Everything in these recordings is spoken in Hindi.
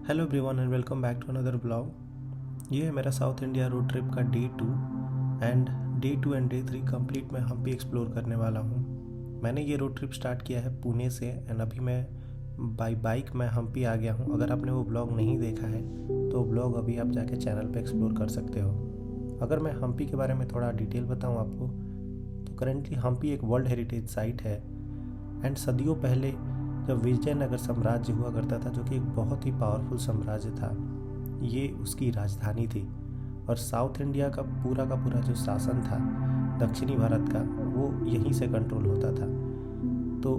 Hello everyone and welcome back to another blog. ये है मेरा साउथ इंडिया रोड ट्रिप का day 2 and day 2 and day 3 complete मैं हम्पी एक्सप्लोर करने वाला हूँ। मैंने ये रोड ट्रिप स्टार्ट किया है पुणे से एंड अभी मैं बाई बाइक मैं हम्पी आ गया हूँ। अगर आपने वो ब्लॉग नहीं देखा है तो ब्लॉग अभी आप जाके चैनल पे एक्सप्लोर कर सकते हो। अगर मैं हम्पी के बारे में थोड़ा डिटेल बताऊँ आपको तो करेंटली हम्पी एक वर्ल्ड हेरिटेज साइट है एंड सदियों पहले जब विजयनगर साम्राज्य हुआ करता था, जो कि एक बहुत ही पावरफुल साम्राज्य था, ये उसकी राजधानी थी और साउथ इंडिया का पूरा जो शासन था दक्षिणी भारत का, वो यहीं से कंट्रोल होता था। तो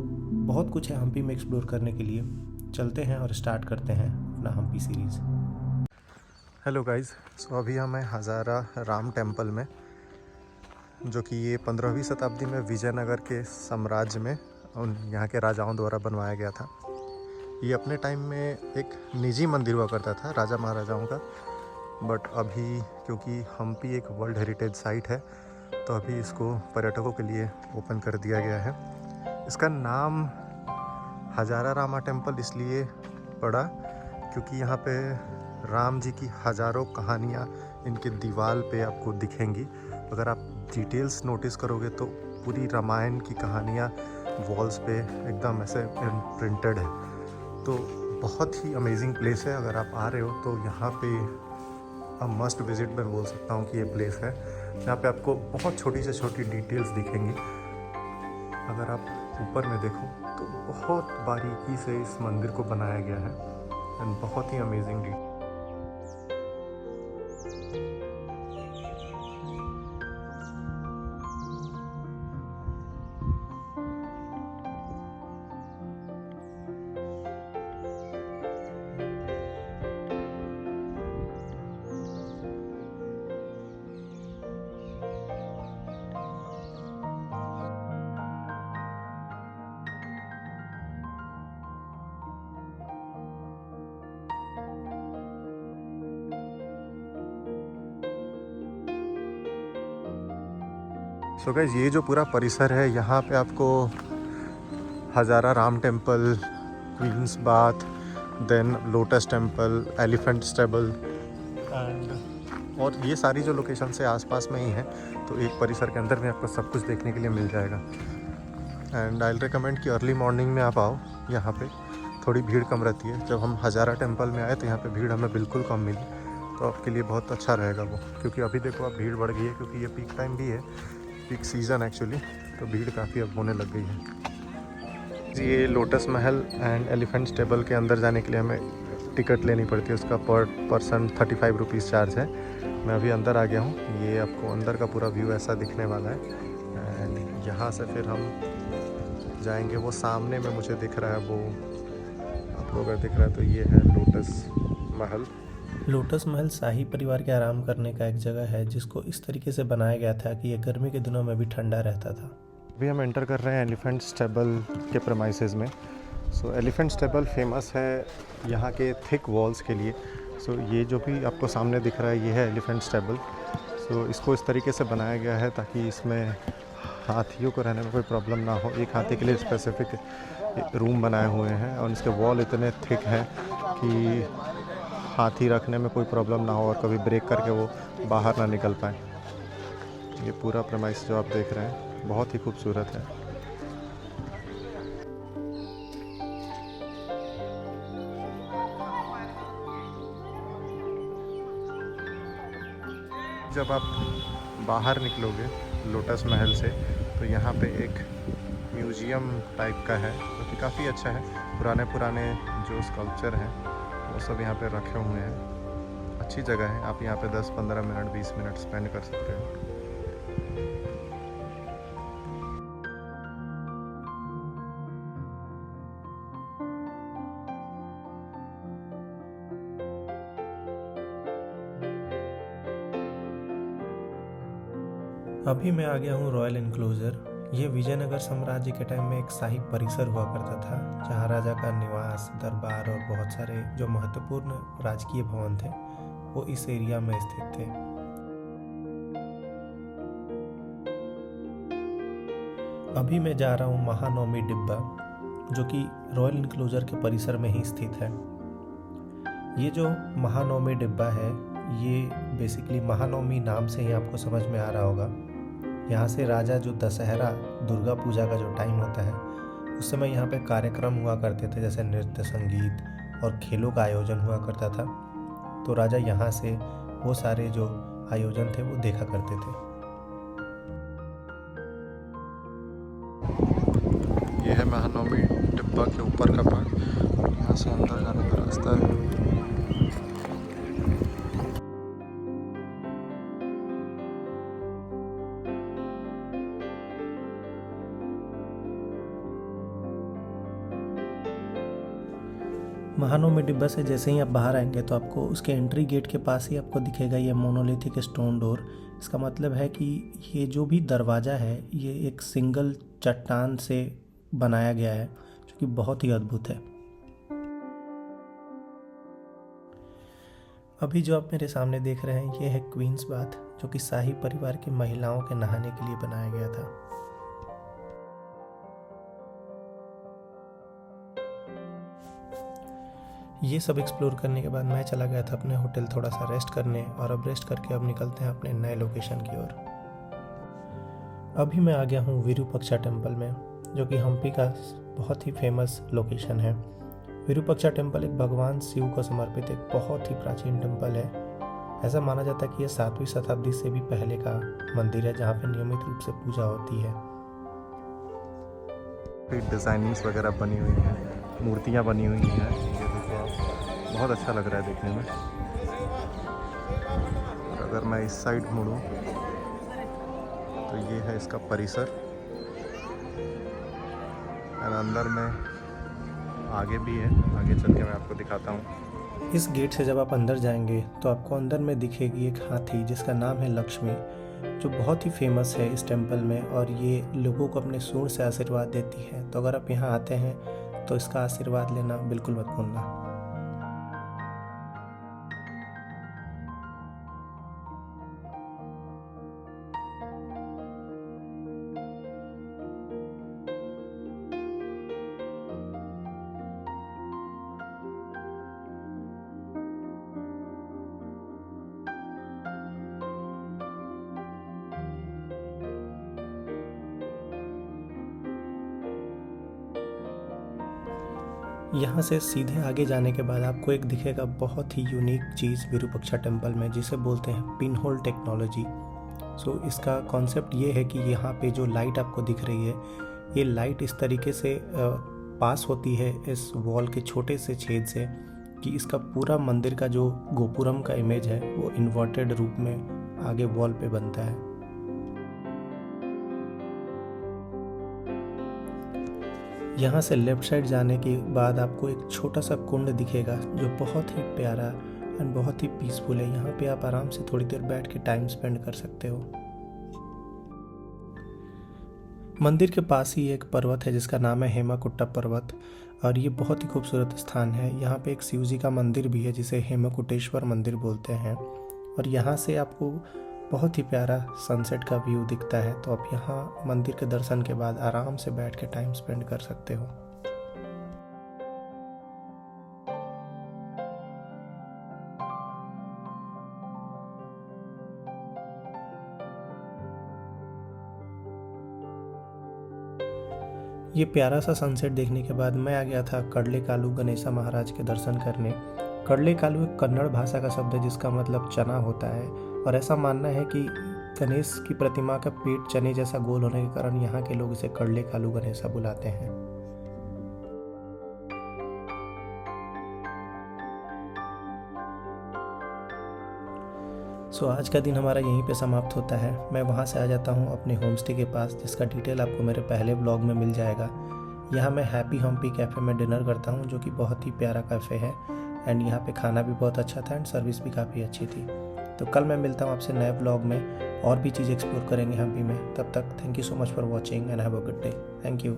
बहुत कुछ है हम्पी में एक्सप्लोर करने के लिए। चलते हैं और स्टार्ट करते हैं अपना हम्पी सीरीज़। हेलो गाइस, सो अभी हम हैं हज़ारा राम टेम्पल में, जो कि ये 15वीं शताब्दी में विजयनगर के साम्राज्य में उन यहाँ के राजाओं द्वारा बनवाया गया था। ये अपने टाइम में एक निजी मंदिर हुआ करता था राजा महाराजाओं का, बट अभी क्योंकि हम्पी एक वर्ल्ड हेरिटेज साइट है तो अभी इसको पर्यटकों के लिए ओपन कर दिया गया है। इसका नाम हज़ारा रामा टेम्पल इसलिए पड़ा क्योंकि यहाँ पे राम जी की हज़ारों कहानियाँ इनके दीवार पे आपको दिखेंगी। अगर आप डिटेल्स नोटिस करोगे तो पूरी रामायण की कहानियाँ वॉल्स पे एकदम ऐसे प्रिंटेड है। तो बहुत ही अमेजिंग प्लेस है। अगर आप आ रहे हो तो यहाँ पे मस्ट विजिट मैं बोल सकता हूँ कि ये प्लेस है। यहाँ पे आपको बहुत छोटी से छोटी डिटेल्स दिखेंगी। अगर आप ऊपर में देखो तो बहुत बारीकी से इस मंदिर को बनाया गया है एंड बहुत ही अमेजिंग डिटेल। सो गाइस, ये जो पूरा परिसर है यहाँ पे आपको Hazara Rama temple, queens bath, then lotus temple, elephant stable and और ये सारी जो लोकेशन से आसपास में ही हैं, तो एक परिसर के अंदर में आपको सब कुछ देखने के लिए मिल जाएगा। एंड आई रिकमेंड कि अर्ली मॉर्निंग में आप आओ। यहाँ पे थोड़ी भीड़ कम रहती है। जब हम हज़ारा टेम्पल में आए तो यहाँ पे भीड़ हमें बिल्कुल कम मिली, तो आपके लिए बहुत अच्छा रहेगा वो। क्योंकि अभी देखो अब भीड़ बढ़ गई है क्योंकि ये पीक टाइम भी है, पीक सीज़न एक्चुअली, तो भीड़ काफ़ी अब होने लग गई है। ये lotus Mahal and elephant stable के अंदर जाने के लिए हमें टिकट लेनी पड़ती है। उसका पर पर्सन 35 रुपीज़ चार्ज है। मैं अभी अंदर आ गया हूँ। ये आपको अंदर का पूरा व्यू ऐसा दिखने वाला है एंड यहाँ से फिर हम जाएंगे। वो सामने में मुझे दिख रहा है, वो आपको अगर दिख रहा है तो ये है लोटस महल। लोटस महल शाही परिवार के आराम करने का एक जगह है जिसको इस तरीके से बनाया गया था कि यह गर्मी के दिनों में भी ठंडा रहता था। अभी हम एंटर कर रहे हैं एलिफेंट स्टेबल के प्रेमाइसेस में। सो एलिफेंट स्टेबल फेमस है यहाँ के थिक वॉल्स के लिए। सो ये जो भी आपको सामने दिख रहा है ये है एलिफेंट स्टेबल। सो इसको इस तरीके से बनाया गया है ताकि इसमें हाथियों को रहने में कोई प्रॉब्लम ना हो। एक हाथी के लिए स्पेसिफिक रूम बनाए हुए हैं और इसके वॉल इतने थिक हैं कि हाथी रखने में कोई प्रॉब्लम ना हो और कभी ब्रेक करके वो बाहर ना निकल पाए। ये पूरा प्रेमाइस जो आप देख रहे हैं बहुत ही खूबसूरत है। जब आप बाहर निकलोगे लोटस महल से तो यहाँ पे एक म्यूज़ियम टाइप का है जो कि काफ़ी अच्छा है। पुराने जो स्कल्पचर हैं वो सब यहाँ पे रखे हुए हैं। अच्छी जगह है। आप यहाँ पे 10-15 मिनट 20 मिनट स्पेंड कर सकते हो। अभी मैं आ गया हूँ रॉयल एनक्लोजर। ये विजयनगर साम्राज्य के टाइम में एक शाही परिसर हुआ करता था जहाँ राजा का निवास, दरबार और बहुत सारे जो महत्वपूर्ण राजकीय भवन थे वो इस एरिया में स्थित थे। अभी मैं जा रहा हूँ महानवमी डिब्बा, जो कि रॉयल एनक्लोजर के परिसर में ही स्थित है। ये जो महानवमी डिब्बा है, ये बेसिकली महानवमी नाम से ही आपको समझ में आ रहा होगा। यहाँ से राजा जो दशहरा दुर्गा पूजा का जो टाइम होता है, उस समय यहाँ पे कार्यक्रम हुआ करते थे, जैसे नृत्य, संगीत और खेलों का आयोजन हुआ करता था। तो राजा यहाँ से वो सारे जो आयोजन थे वो देखा करते थे। ये है महानवमी डिब्बा के ऊपर का पार्ट, यहाँ से अंदर जाने का रास्ता है। महानवमी डिब्बा से जैसे ही आप बाहर आएंगे तो आपको उसके एंट्री गेट के पास ही आपको दिखेगा ये मोनोलिथिक स्टोन डोर। इसका मतलब है कि ये जो भी दरवाज़ा है ये एक सिंगल चट्टान से बनाया गया है, जो कि बहुत ही अद्भुत है। अभी जो आप मेरे सामने देख रहे हैं ये है क्वींस बाथ, जो कि शाही परिवार की महिलाओं के नहाने के लिए बनाया गया था। ये सब एक्सप्लोर करने के बाद मैं चला गया था अपने होटल थोड़ा सा रेस्ट करने, और अब रेस्ट करके अब निकलते हैं अपने नए लोकेशन की ओर। अभी मैं आ गया हूँ विरूपाक्षा टेम्पल में, जो कि हम्पी का बहुत ही फेमस लोकेशन है। विरूपाक्षा टेम्पल एक भगवान शिव को समर्पित एक बहुत ही प्राचीन टेम्पल है। ऐसा माना जाता है कि यह 7वीं शताब्दी से भी पहले का मंदिर है, जहाँ पे नियमित रूप से पूजा होती है। डिज़ाइनिंग्स वगैरह बनी हुई हैं, मूर्तियाँ बनी हुई हैं, ये देखो आप, बहुत अच्छा लग रहा है देखने में। और अगर मैं इस साइड मुड़ूँ तो ये है इसका परिसर, और अंदर में आगे भी है, आगे चल के मैं आपको दिखाता हूँ। इस गेट से जब आप अंदर जाएंगे तो आपको अंदर में दिखेगी एक हाथी जिसका नाम है लक्ष्मी, जो बहुत ही फेमस है इस टेम्पल में, और ये लोगों को अपने सूंड से आशीर्वाद देती है। तो अगर आप यहाँ आते हैं तो इसका आशीर्वाद लेना बिल्कुल मत भूलना। यहाँ से सीधे आगे जाने के बाद आपको एक दिखेगा बहुत ही यूनिक चीज़ विरूपाक्षा टेम्पल में, जिसे बोलते हैं पिन होल टेक्नोलॉजी। सो इसका कॉन्सेप्ट ये है कि यहाँ पे जो लाइट आपको दिख रही है, ये लाइट इस तरीके से पास होती है इस वॉल के छोटे से छेद से कि इसका पूरा मंदिर का जो गोपुरम का इमेज है वो इन्वर्टेड रूप में आगे वॉल पे बनता है। यहाँ से लेफ्ट साइड जाने के बाद आपको एक छोटा सा कुंड दिखेगा जो बहुत ही प्यारा एंड बहुत ही पीसफुल है। यहाँ पे आप आराम से थोड़ी देर बैठ के टाइम स्पेंड कर सकते हो। मंदिर के पास ही एक पर्वत है जिसका नाम है हेमाकुट्टा पर्वत, और ये बहुत ही खूबसूरत स्थान है। यहाँ पे एक शिव जी का मंदिर भी है जिसे हेमकुटेश्वर मंदिर बोलते हैं, और यहाँ से आपको बहुत ही प्यारा सनसेट का व्यू दिखता है। तो आप यहाँ मंदिर के दर्शन के बाद आराम से बैठ के टाइम स्पेंड कर सकते हो। ये प्यारा सा सनसेट देखने के बाद मैं आ गया था कड़लेकालु गणेशा महाराज के दर्शन करने। कड़लेकालु एक कन्नड़ भाषा का शब्द है जिसका मतलब चना होता है, और ऐसा मानना है कि गणेश की प्रतिमा का पेट चने जैसा गोल होने के कारण यहाँ के लोग इसे कड़लेकालु गणेशा बुलाते हैं। सो आज का दिन हमारा यहीं पे समाप्त होता है। मैं वहाँ से आ जाता हूँ अपने होम स्टे के पास, जिसका डिटेल आपको मेरे पहले ब्लॉग में मिल जाएगा। यहाँ मैं हैप्पी हम्पी कैफ़े में डिनर करता हूँ, जो कि बहुत ही प्यारा कैफ़े है, एंड यहाँ पे खाना भी बहुत अच्छा था एंड सर्विस भी काफ़ी अच्छी थी। तो कल मैं मिलता हूँ आपसे नए ब्लॉग में, और भी चीज़ एक्सप्लोर करेंगे हम्पी में। तब तक thank you so much for watching and have a good day. Thank you.